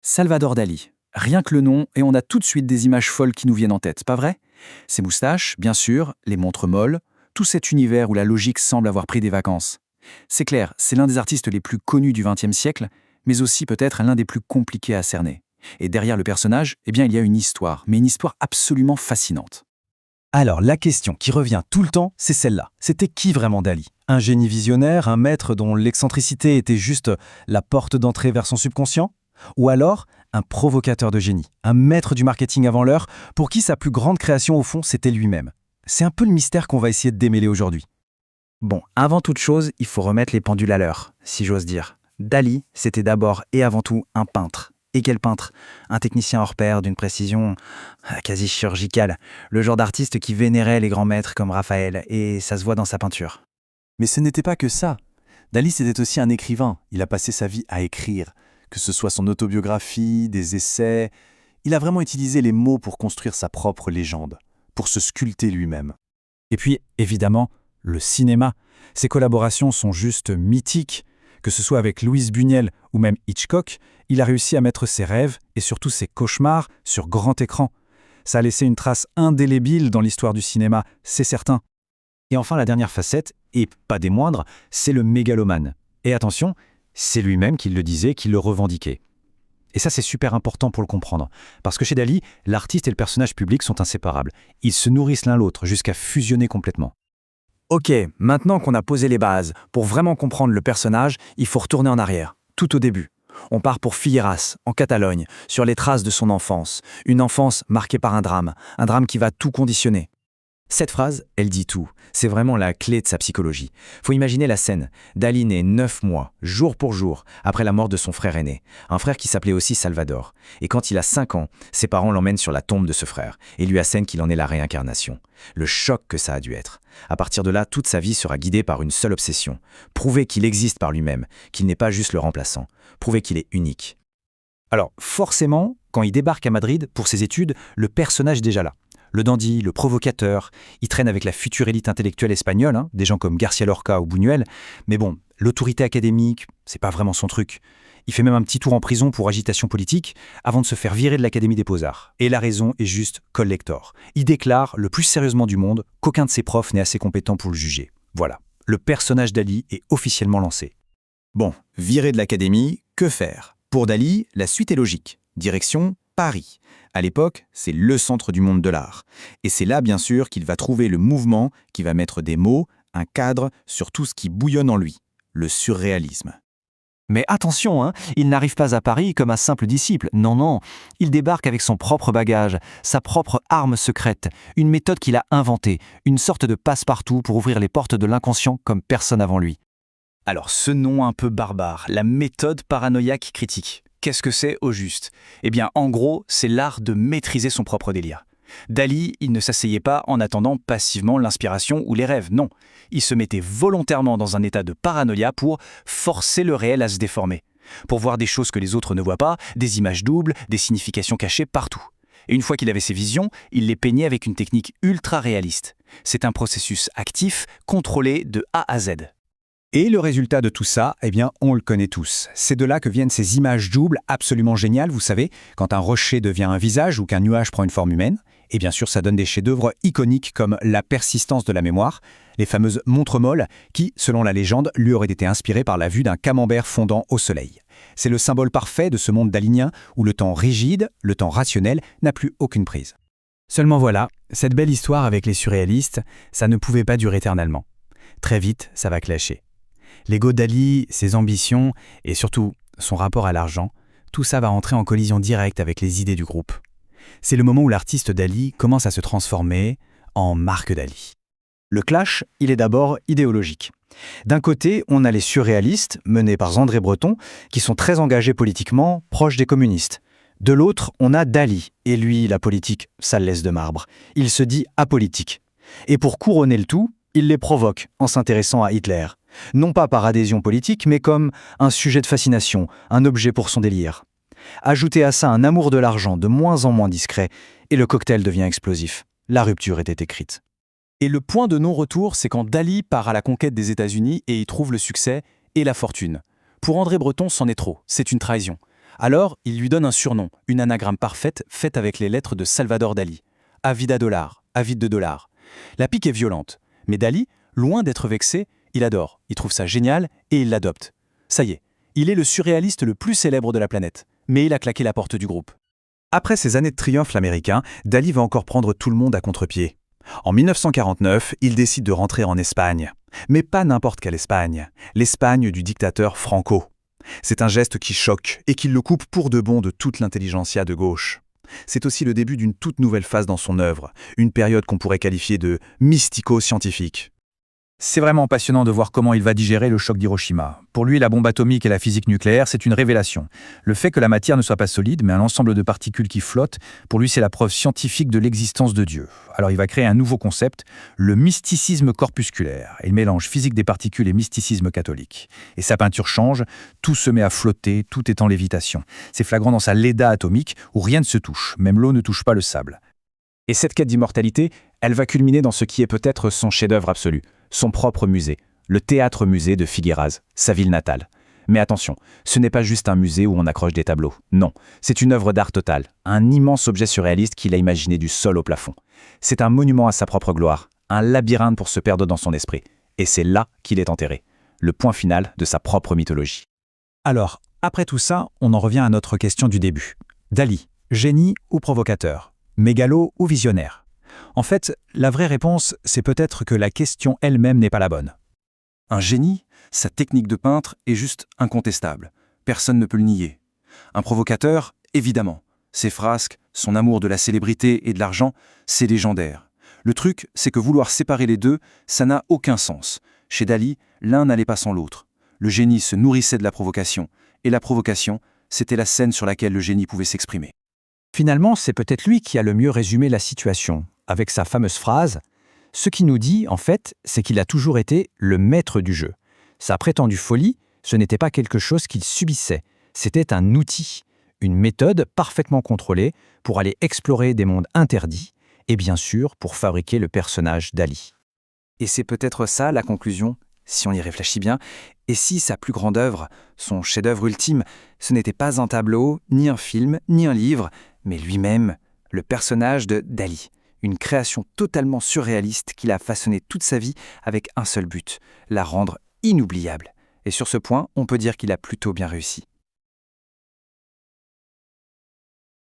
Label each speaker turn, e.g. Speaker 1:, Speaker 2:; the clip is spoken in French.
Speaker 1: Salvador Dali. Rien que le nom, et on a tout de suite des images folles qui nous viennent en tête, pas vrai? Ses moustaches, bien sûr, les montres molles, tout cet univers où la logique semble avoir pris des vacances. C'est clair, c'est l'un des artistes les plus connus du XXe siècle, mais aussi peut-être l'un des plus compliqués à cerner. Et derrière le personnage, eh bien, il y a une histoire, mais une histoire absolument fascinante.
Speaker 2: Alors, la question qui revient tout le temps, c'est celle-là. C'était qui vraiment Dali? Un génie visionnaire, un maître dont l'excentricité était juste la porte d'entrée vers son subconscient? Ou alors, un provocateur de génie, un maître du marketing avant l'heure, pour qui sa plus grande création au fond, c'était lui-même? C'est un peu le mystère qu'on va essayer de démêler aujourd'hui.
Speaker 1: Bon, avant toute chose, il faut remettre les pendules à l'heure, si j'ose dire. Dali, c'était d'abord et avant tout un peintre. Et quel peintre? Un technicien hors pair d'une précision quasi chirurgicale. Le genre d'artiste qui vénérait les grands maîtres comme Raphaël, et ça se voit dans sa peinture.
Speaker 2: Mais ce n'était pas que ça. Dali, c'était aussi un écrivain. Il a passé sa vie à écrire. Que ce soit son autobiographie, des essais, il a vraiment utilisé les mots pour construire sa propre légende, pour se sculpter lui-même. Et puis, évidemment, le cinéma. Ses collaborations sont juste mythiques. Que ce soit avec Louise Buñuel ou même Hitchcock, il a réussi à mettre ses rêves et surtout ses cauchemars sur grand écran. Ça a laissé une trace indélébile dans l'histoire du cinéma, c'est certain. Et enfin, la dernière facette, et pas des moindres, c'est le mégalomane. Et attention, c'est lui-même qui le disait, qui le revendiquait. Et ça, c'est super important pour le comprendre. Parce que chez Dali, l'artiste et le personnage public sont inséparables. Ils se nourrissent l'un l'autre jusqu'à fusionner complètement.
Speaker 1: Ok, maintenant qu'on a posé les bases, pour vraiment comprendre le personnage, il faut retourner en arrière, tout au début. On part pour Figueras, en Catalogne, sur les traces de son enfance. Une enfance marquée par un drame qui va tout conditionner. Cette phrase, elle dit tout. C'est vraiment la clé de sa psychologie. Faut imaginer la scène. Dali naît 9 mois, jour pour jour, après la mort de son frère aîné. Un frère qui s'appelait aussi Salvador. Et quand il a 5 ans, ses parents l'emmènent sur la tombe de ce frère et lui assènent qu'il en est la réincarnation. Le choc que ça a dû être. À partir de là, toute sa vie sera guidée par une seule obsession. Prouver qu'il existe par lui-même, qu'il n'est pas juste le remplaçant. Prouver qu'il est unique. Alors, forcément, quand il débarque à Madrid pour ses études, le personnage est déjà là. Le dandy, le provocateur, il traîne avec la future élite intellectuelle espagnole, des gens comme Garcia Lorca ou Buñuel, mais bon, l'autorité académique, c'est pas vraiment son truc. Il fait même un petit tour en prison pour agitation politique avant de se faire virer de l'Académie des Beaux-Arts. Et la raison est juste collector. Il déclare, le plus sérieusement du monde, qu'aucun de ses profs n'est assez compétent pour le juger. Voilà, le personnage Dali est officiellement lancé.
Speaker 3: Bon, viré de l'académie, que faire? Pour Dali, la suite est logique. Direction Paris. À l'époque, c'est le centre du monde de l'art. Et c'est là, bien sûr, qu'il va trouver le mouvement qui va mettre des mots, un cadre sur tout ce qui bouillonne en lui, le surréalisme.
Speaker 2: Mais attention, il n'arrive pas à Paris comme un simple disciple. Non, il débarque avec son propre bagage, sa propre arme secrète, une méthode qu'il a inventée, une sorte de passe-partout pour ouvrir les portes de l'inconscient comme personne avant lui.
Speaker 1: Alors ce nom un peu barbare, la méthode paranoïaque critique. Qu'est-ce que c'est au juste? Eh bien, en gros, c'est l'art de maîtriser son propre délire. Dali, il ne s'asseyait pas en attendant passivement l'inspiration ou les rêves, non. Il se mettait volontairement dans un état de paranoïa pour forcer le réel à se déformer. Pour voir des choses que les autres ne voient pas, des images doubles, des significations cachées partout. Et une fois qu'il avait ses visions, il les peignait avec une technique ultra réaliste. C'est un processus actif, contrôlé de A à Z.
Speaker 4: Et le résultat de tout ça, eh bien, on le connaît tous. C'est de là que viennent ces images doubles absolument géniales, vous savez, quand un rocher devient un visage ou qu'un nuage prend une forme humaine. Et bien sûr, ça donne des chefs-d'œuvre iconiques comme la persistance de la mémoire, les fameuses montres molles qui, selon la légende, lui auraient été inspirées par la vue d'un camembert fondant au soleil. C'est le symbole parfait de ce monde dalinien où le temps rigide, le temps rationnel, n'a plus aucune prise.
Speaker 5: Seulement voilà, cette belle histoire avec les surréalistes, ça ne pouvait pas durer éternellement. Très vite, ça va clasher. L'ego Dali, ses ambitions et surtout son rapport à l'argent, tout ça va entrer en collision directe avec les idées du groupe. C'est le moment où l'artiste Dali commence à se transformer en marque Dali.
Speaker 1: Le clash, il est d'abord idéologique. D'un côté, on a les surréalistes, menés par André Breton, qui sont très engagés politiquement, proches des communistes. De l'autre, on a Dali, et lui, la politique, ça le laisse de marbre. Il se dit apolitique. Et pour couronner le tout, il les provoque en s'intéressant à Hitler. Non pas par adhésion politique, mais comme un sujet de fascination, un objet pour son délire. Ajoutez à ça un amour de l'argent de moins en moins discret, et le cocktail devient explosif. La rupture était écrite.
Speaker 2: Et le point de non-retour, c'est quand Dali part à la conquête des États-Unis et y trouve le succès et la fortune. Pour André Breton, c'en est trop, c'est une trahison. Alors, il lui donne un surnom, une anagramme parfaite faite avec les lettres de Salvador Dali. Avida dollar, avide de dollars. La pique est violente, mais Dali, loin d'être vexé, il adore, il trouve ça génial et il l'adopte. Ça y est, il est le surréaliste le plus célèbre de la planète, mais il a claqué la porte du groupe.
Speaker 4: Après ces années de triomphe américain, Dali va encore prendre tout le monde à contre-pied. En 1949, il décide de rentrer en Espagne. Mais pas n'importe quelle Espagne, l'Espagne du dictateur Franco. C'est un geste qui choque et qui le coupe pour de bon de toute l'intelligentsia de gauche. C'est aussi le début d'une toute nouvelle phase dans son œuvre, une période qu'on pourrait qualifier de mystico-scientifique.
Speaker 5: C'est vraiment passionnant de voir comment il va digérer le choc d'Hiroshima. Pour lui, la bombe atomique et la physique nucléaire, c'est une révélation. Le fait que la matière ne soit pas solide, mais un ensemble de particules qui flottent, pour lui, c'est la preuve scientifique de l'existence de Dieu. Alors il va créer un nouveau concept, le mysticisme corpusculaire. Il mélange physique des particules et mysticisme catholique. Et sa peinture change, tout se met à flotter, tout est en lévitation. C'est flagrant dans sa Léda atomique, où rien ne se touche, même l'eau ne touche pas le sable.
Speaker 4: Et cette quête d'immortalité, elle va culminer dans ce qui est peut-être son chef-d'œuvre absolu, son propre musée, le théâtre-musée de Figueras, sa ville natale. Mais attention, ce n'est pas juste un musée où on accroche des tableaux. Non, c'est une œuvre d'art totale, un immense objet surréaliste qu'il a imaginé du sol au plafond. C'est un monument à sa propre gloire, un labyrinthe pour se perdre dans son esprit. Et c'est là qu'il est enterré, le point final de sa propre mythologie.
Speaker 5: Alors, après tout ça, on en revient à notre question du début. Dali, génie ou provocateur? Mégalo ou visionnaire? En fait, la vraie réponse, c'est peut-être que la question elle-même n'est pas la bonne.
Speaker 2: Un génie, sa technique de peintre est juste incontestable. Personne ne peut le nier. Un provocateur, évidemment. Ses frasques, son amour de la célébrité et de l'argent, c'est légendaire. Le truc, c'est que vouloir séparer les deux, ça n'a aucun sens. Chez Dali, l'un n'allait pas sans l'autre. Le génie se nourrissait de la provocation, et la provocation, c'était la scène sur laquelle le génie pouvait s'exprimer.
Speaker 1: Finalement, c'est peut-être lui qui a le mieux résumé la situation, avec sa fameuse phrase « Ce qui nous dit, en fait, c'est qu'il a toujours été le maître du jeu. Sa prétendue folie, ce n'était pas quelque chose qu'il subissait, c'était un outil, une méthode parfaitement contrôlée pour aller explorer des mondes interdits et bien sûr pour fabriquer le personnage Dali. »
Speaker 3: Et c'est peut-être ça la conclusion, si on y réfléchit bien. Et si sa plus grande œuvre, son chef-d'œuvre ultime, ce n'était pas un tableau, ni un film, ni un livre, mais lui-même, le personnage de Dali, une création totalement surréaliste qu'il a façonnée toute sa vie avec un seul but, la rendre inoubliable. Et sur ce point, on peut dire qu'il a plutôt bien réussi.